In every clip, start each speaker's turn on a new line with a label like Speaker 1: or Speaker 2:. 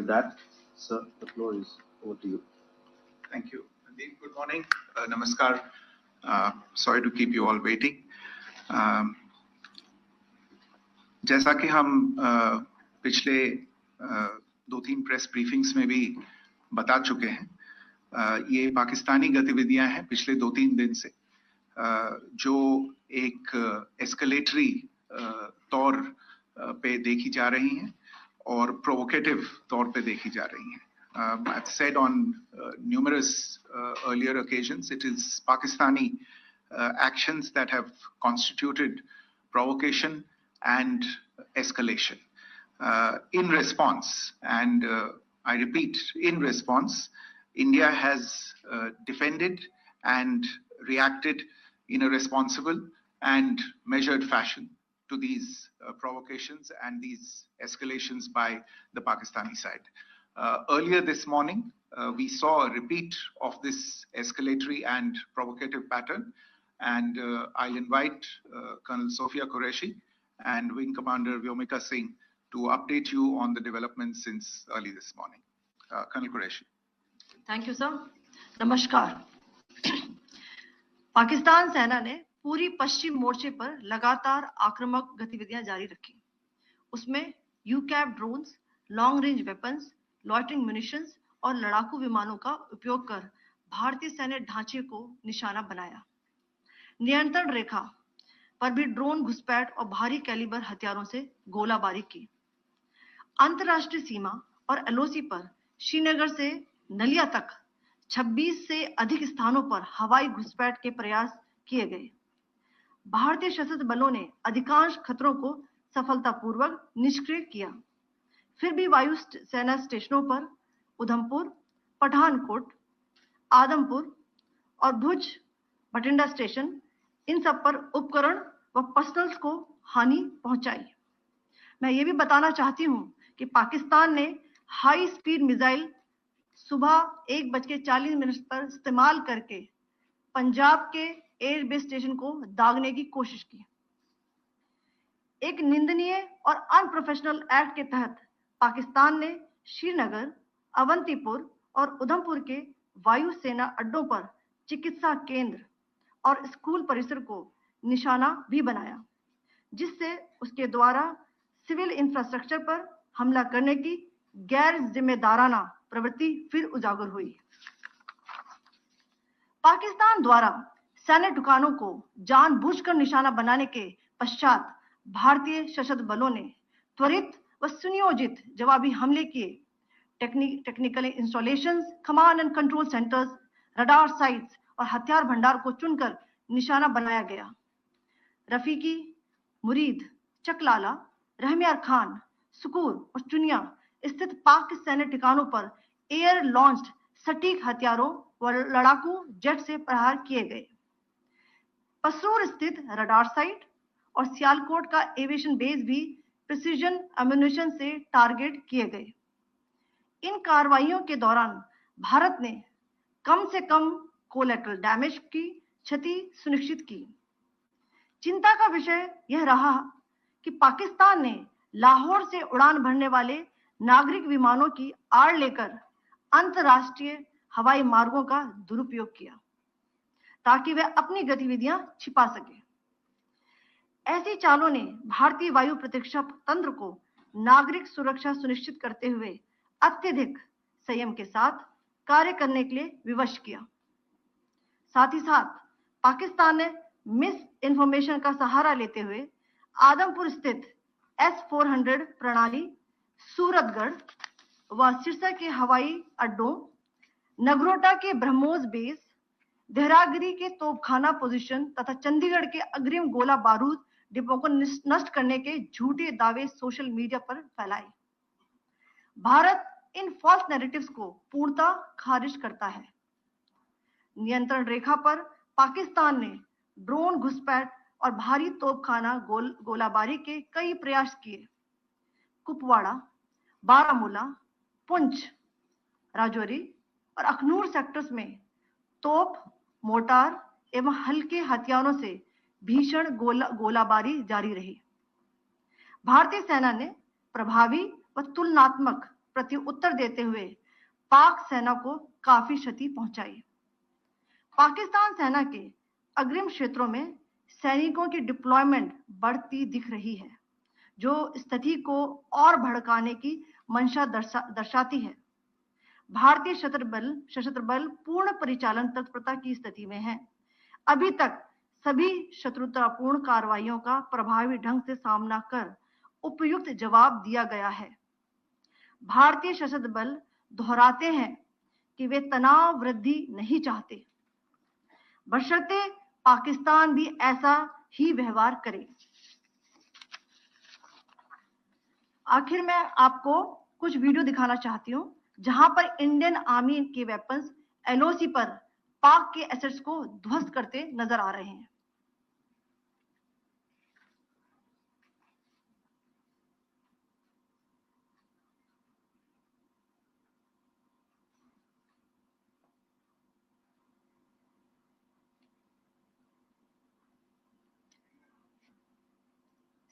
Speaker 1: with that, sir, the floor is over to you.
Speaker 2: Thank you. Good morning. Namaskar. Sorry to keep you all waiting. जैसा कि हम पिछले 2-3 press briefings में भी बता चुके हैं, ये पाकिस्तानी गतिविधियां हैं पिछले 2-3 दिन से, जो एक एस्केलेटरी तौर पे देखी जा रही हैं और प्रोवोकेटिव तौर पे देखी जा रही हैं. I've said on numerous earlier occasions, it is Pakistani actions that have constituted provocation and escalation. In response, and I repeat, in response, India has defended and reacted in a responsible and measured fashion to these provocations and these escalations by the Pakistani side. Earlier this morning, we saw a repeat of this escalatory and provocative pattern, and I'll invite Colonel Sophia Qureshi and Wing Commander Vyomika Singh to update you on the developments since early this morning. Colonel Qureshi.
Speaker 3: Thank you, sir. नमस्कार. पाकिस्तान सेना ने पूरी पश्चिम मोर्चे पर लगातार आक्रामक गतिविधियां जारी रखी. उसमें यूकैप drones, long range weapons, loitering munitions और लड़ाकू विमानों का उपयोग कर भारतीय सैन्य ढांचे को निशाना बनाया. नियंत्रण रेखा पर भी ड्रोन घुसपैठ और भारी कैलिबर हथियारों से गोलाबारी की. अंतर्राष्ट्रीय सीमा और एलओसी पर श्रीनगर से नलिया तक 26 से अधिक स्थानों पर हवाई घुसपैठ के प्रयास किए गए. भारतीय सशस्त्र बलों ने अधिकांश खतरों को सफलतापूर्वक निष्क्रिय किया. फिर भी वायु सेना स्टेशनों पर उधमपुर, पठानकोट, आदमपुर और भुज बठिंडा स्टेशन, इन सब पर उपकरण व पर्सनल्स को हानि पहुंचाई. मैं ये भी बताना चाहती हूं कि पाकिस्तान ने हाई स्पीड मिसाइल सुबह 1:40 पर इस्तेमाल करके पंजाब के एयरबेस स्टेशन को दागने की कोशिश की. एक निंदनीय और अनप्रोफेशनल एक्ट के तहत पाकिस्तान ने श्रीनगर, अवंतीपुर और उधमपुर के वायु सेना अड्डों पर चिकित्सा केंद्र और स्कूल परिसर को निशाना भी बनाया, जिससे उसके द्वारा सिविल इंफ्रास्ट्रक्चर पर हमला करने की गैर जिम्मेदाराना प्रवृत्ति फिर उजागर हुई. पाकिस्तान द्वारा सैन्य ठिकानों को जानबूझकर निशाना बनाने के पश्चात भारतीय सशस्त्र बलों ने त्वरित व सुनियोजित जवाबी हमले किए. Technical installations, command and control centres, radar sites और हथियार भंडार को चुनकर निशाना बनाया गया. रफीकी, मुरीद, चकलाला, रहमियार खान, सुकूर और चुनिया स्थित पाक सैन्य ठिकानों पर एयर लॉन्च्ड सटीक हथियारों व लड़ाकू जेट से प्रहार किए गए. पसरूर स्थित रडार साइट और सियालकोट का एविएशन बेस भी प्रिसीजन एम्यूनिशन से टारगेट किए गए. इन कार्रवाइयों के दौरान भारत ने कम से कम कोलैटरल डैमेज की क्षति सुनिश्चित की. चिंता का विषय यह रहा कि पाकिस्तान ने लाहौर से उड़ान भरने वाले नागरिक विमानों की आड़ लेकर अंतर्राष्ट्रीय हवाई मार्गों का दुरुपयोग किया ताकि वह अपनी गतिविधियां छिपा सके. ऐसी चालों ने भारतीय वायु प्रतिरक्षा तंत्र को नागरिक सुरक्षा सुनिश्चित करते हुए अत्यधिक संयम के साथ कार्य करने के लिए विवश किया. साथ ही साथ पाकिस्तान ने मिस इंफॉर्मेशन का सहारा लेते हुए आदमपुर स्थित S-400 प्रणाली, सूरतगढ़ व सिरसा के हवाई अड्डों, नगरोटा के ब्रह्मोस बेस, देहरागिरी के तोपखाना पोजीशन तथा चंडीगढ़ के अग्रिम गोला बारूद डिपो को नष्ट करने के झूठे दावे सोशल मीडिया पर फैलाए. भारत इन फॉल्स नैरेटिव्स को पूर्णतः खारिज करता है. नियंत्रण रेखा पर पाकिस्तान ने ड्रोन घुसपैठ और भारी तोपखाना गोलाबारी के कई प्रयास किए. कुपवाड़ा, बारामूला, पुंछ, राजौरी और अखनूर सेक्टर्स में तोप, मोर्टार एवं हल्के हथियारों से भीषण गोलाबारी जारी रही. भारतीय सेना ने प्रभावी व तुलनात्मक प्रत्युत्तर देते हुए पाक सेना को काफी क्षति पहुंचाई। पाकिस्तान सेना के अग्रिम क्षेत्रों में सैनिकों की डिप्लॉयमेंट बढ़ती दिख रही है, जो स्थिति को और भड़काने की मंशा दर्शाती है। भारतीय सशस्त्र बल पूर्ण परिचालन तत्परता की स्थिति में है। अभी तक सभी शत्रुतापूर्ण कार्रवाइयों का प्रभावी ढंग से सामना कर उपयुक्त जवाब दिया गया है। भारतीय सशस्त्र बल दोहराते हैं कि वे तनाव वृद्धि नहीं चाहते, बशर्ते पाकिस्तान भी ऐसा ही व्यवहार करे। आखिर में आपको कुछ वीडियो दिखाना चाहती हूं जहां पर इंडियन आर्मी के वेपन्स एलओसी पर पाक के एसेट्स को ध्वस्त करते नजर आ रहे हैं।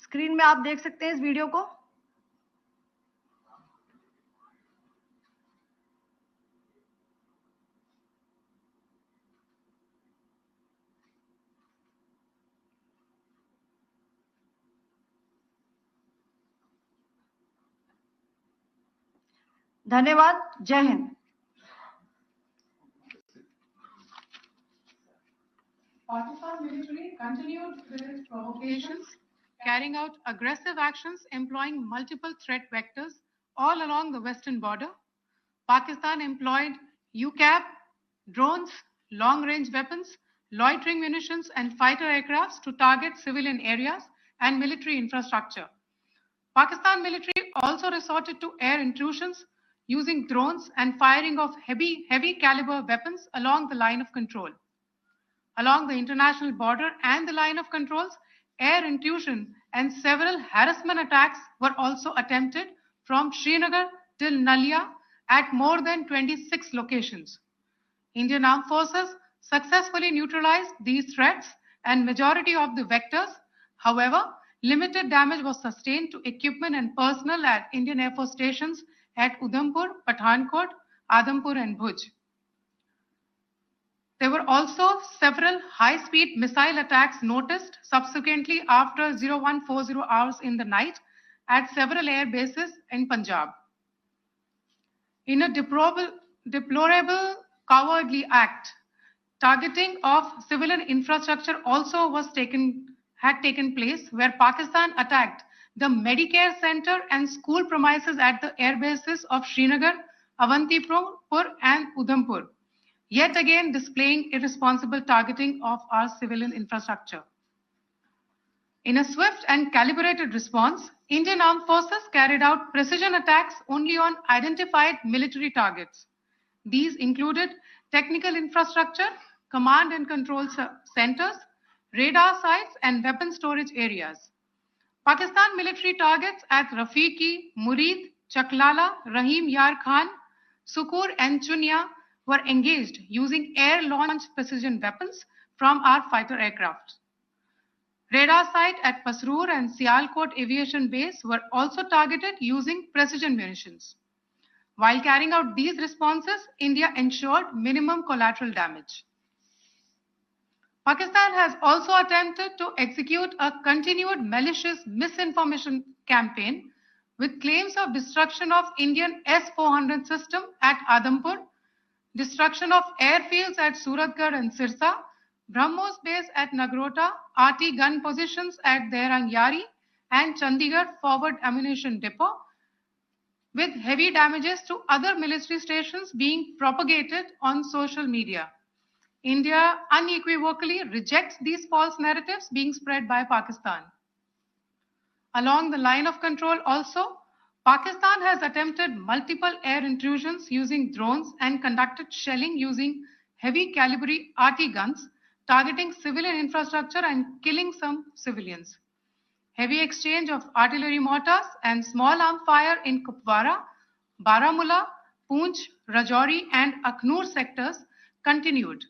Speaker 3: स्क्रीन में आप देख सकते हैं इस वीडियो को। धन्यवाद। जय Hind.
Speaker 4: Pakistan military continued with its provocations, carrying out aggressive actions employing multiple threat vectors all along the western border. Pakistan employed UCAV, drones, long-range weapons, loitering munitions, and fighter aircrafts to target civilian areas and military infrastructure. Pakistan military also resorted to air intrusions using drones and firing of heavy caliber weapons along the line of control. Along the international border and the line of controls, air intrusion and several harassment attacks were also attempted from Srinagar till Nalia at more than 26 locations. Indian Armed Forces successfully neutralized these threats and majority of the vectors. However, limited damage was sustained to equipment and personnel at Indian Air Force stations at Udhampur, Pathankot, Adampur and Bhuj. There were also several high-speed missile attacks noticed subsequently after 0140 hours in the night at several air bases in Punjab. In a deplorable cowardly act, targeting of civilian infrastructure also had taken place, where Pakistan attacked the Medicare Center and school premises at the air bases of Srinagar, Avantipur and Udhampur, yet again displaying irresponsible targeting of our civilian infrastructure. In a swift and calibrated response, Indian Armed Forces carried out precision attacks only on identified military targets. These included technical infrastructure, command and control centers, radar sites, and weapon storage areas. Pakistan military targets at Rafiqi, Murid, Chaklala, Rahim Yar Khan, Sukur, and Chunya were engaged using air-launched precision weapons from our fighter aircraft. Radar site at Pasroor and Sialkot Aviation Base were also targeted using precision munitions. While carrying out these responses, India ensured minimum collateral damage. Pakistan has also attempted to execute a continued malicious misinformation campaign with claims of destruction of Indian S-400 system at Adampur, destruction of airfields at Suratgarh and Sirsa, BrahMos base at Nagrota, RT gun positions at Dehrangyari and Chandigarh forward ammunition depot, with heavy damages to other military stations being propagated on social media. India unequivocally rejects these false narratives being spread by Pakistan. Along the line of control also, Pakistan has attempted multiple air intrusions using drones and conducted shelling using heavy caliber RT guns, targeting civilian infrastructure and killing some civilians. Heavy exchange of artillery mortars and small arm fire in Kupwara, Baramulla, Poonch, Rajouri and Akhnur sectors continued.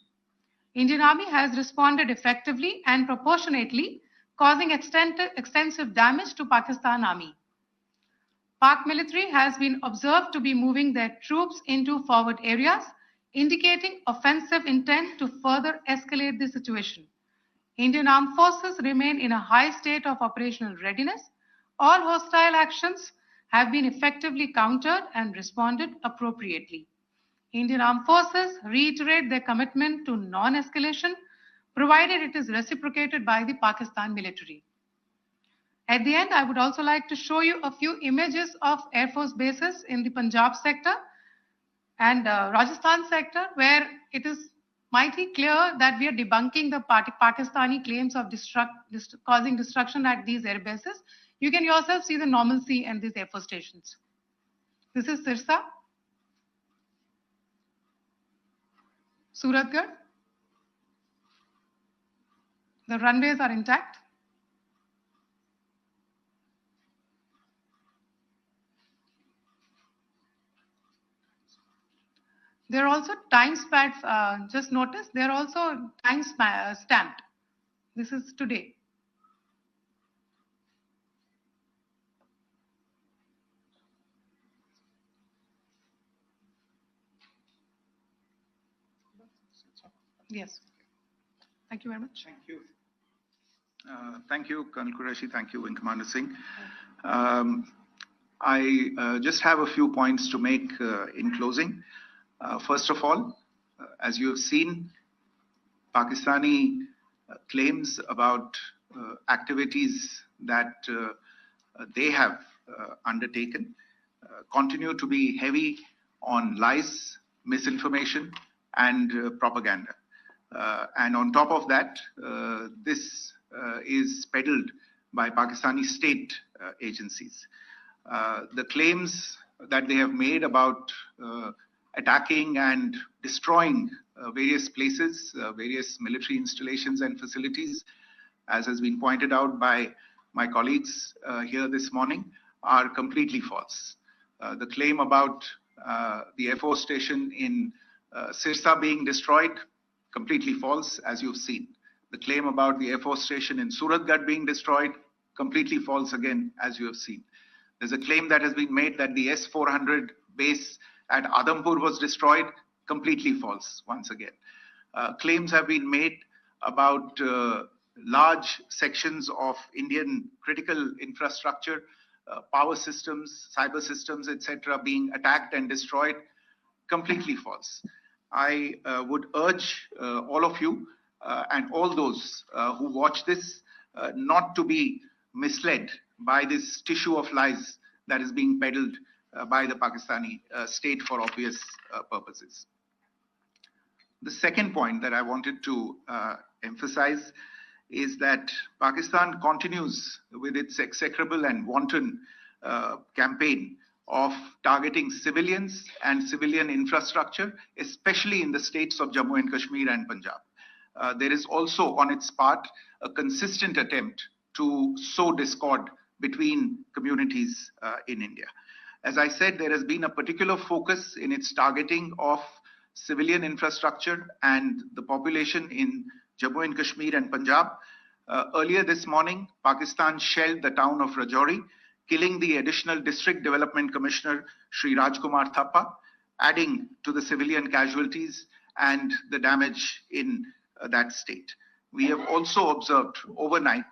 Speaker 4: Indian Army has responded effectively and proportionately, causing extensive damage to Pakistan Army. Pak military has been observed to be moving their troops into forward areas, indicating offensive intent to further escalate the situation. Indian armed forces remain in a high state of operational readiness. All hostile actions have been effectively countered and responded appropriately. Indian armed forces reiterate their commitment to non-escalation, provided it is reciprocated by the Pakistan military. At the end, I would also like to show you a few images of Air Force bases in the Punjab sector and Rajasthan sector, where it is mighty clear that we are debunking the Pakistani claims of causing destruction at these air bases. You can yourself see the normalcy in these Air Force stations. This is Sirsa, Suratgarh. The runways are intact. There are also time pads, just notice, they are also time stamped. This is today. Yes. Thank you very much.
Speaker 2: Thank you. Thank you, Colonel Qureshi. Thank you, Wing Commander Singh. I just have a few points to make in closing. First of all, as you have seen, Pakistani claims about activities that they have undertaken continue to be heavy on lies, misinformation, and propaganda. And on top of that, this is peddled by Pakistani state agencies. The claims that they have made about attacking and destroying various places, various military installations and facilities, as has been pointed out by my colleagues here this morning, are completely false. The claim about the Air Force station in Sirsa being destroyed, completely false, as you've seen. The claim about the Air Force station in Suratgarh being destroyed, completely false again, as you have seen. There's a claim that has been made that the S-400 base at Adampur was destroyed, completely false once again. Claims have been made about large sections of Indian critical infrastructure, power systems, cyber systems, etc., being attacked and destroyed, completely false. I would urge all of you and all those who watch this not to be misled by this tissue of lies that is being peddled by the Pakistani state for obvious purposes. The second point that I wanted to emphasize is that Pakistan continues with its execrable and wanton campaign of targeting civilians and civilian infrastructure, especially in the states of Jammu and Kashmir and Punjab. There is also on its part a consistent attempt to sow discord between communities in India. As I said, there has been a particular focus in its targeting of civilian infrastructure and the population in Jammu and Kashmir and Punjab. Earlier this morning, Pakistan shelled the town of Rajouri, killing the additional District Development Commissioner, Shri Rajkumar Thappa, adding to the civilian casualties and the damage in that state. We have also observed overnight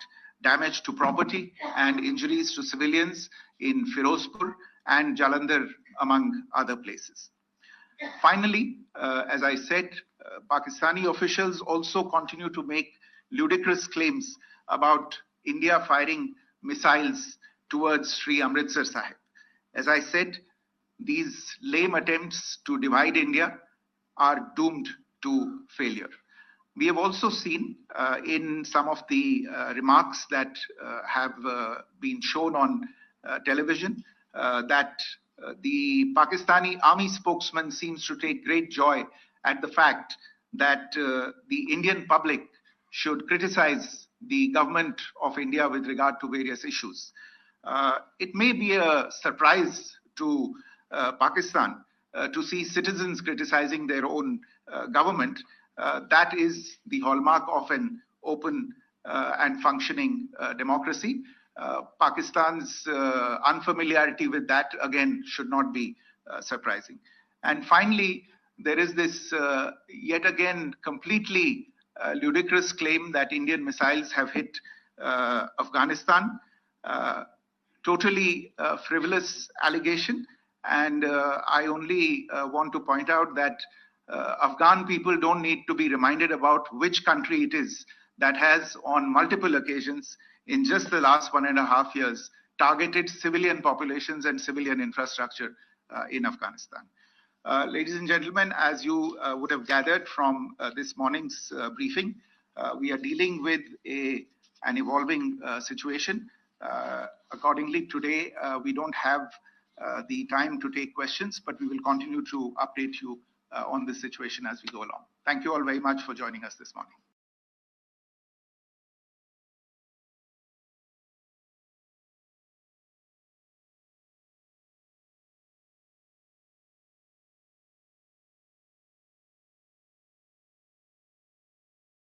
Speaker 2: damage to property and injuries to civilians in Firozpur and Jalandhar, among other places. Finally, as I said, Pakistani officials also continue to make ludicrous claims about India firing missiles towards Sri Amritsar Sahib. As I said, these lame attempts to divide India are doomed to failure. We have also seen in some of the remarks that have been shown on television that the Pakistani army spokesman seems to take great joy at the fact that the Indian public should criticize the government of India with regard to various issues. It may be a surprise to Pakistan to see citizens criticizing their own government. That is the hallmark of an open and functioning democracy. Pakistan's unfamiliarity with that, again, should not be surprising. And finally, there is this yet again completely ludicrous claim that Indian missiles have hit Afghanistan. Totally frivolous allegation. And I only want to point out that Afghan people don't need to be reminded about which country it is that has, on multiple occasions in just the last 1.5 years, targeted civilian populations and civilian infrastructure in Afghanistan. Ladies and gentlemen, as you would have gathered from this morning's briefing, we are dealing with an evolving situation. Accordingly, today we don't have the time to take questions, but we will continue to update you on this situation as we go along. Thank you all very much for joining us this morning.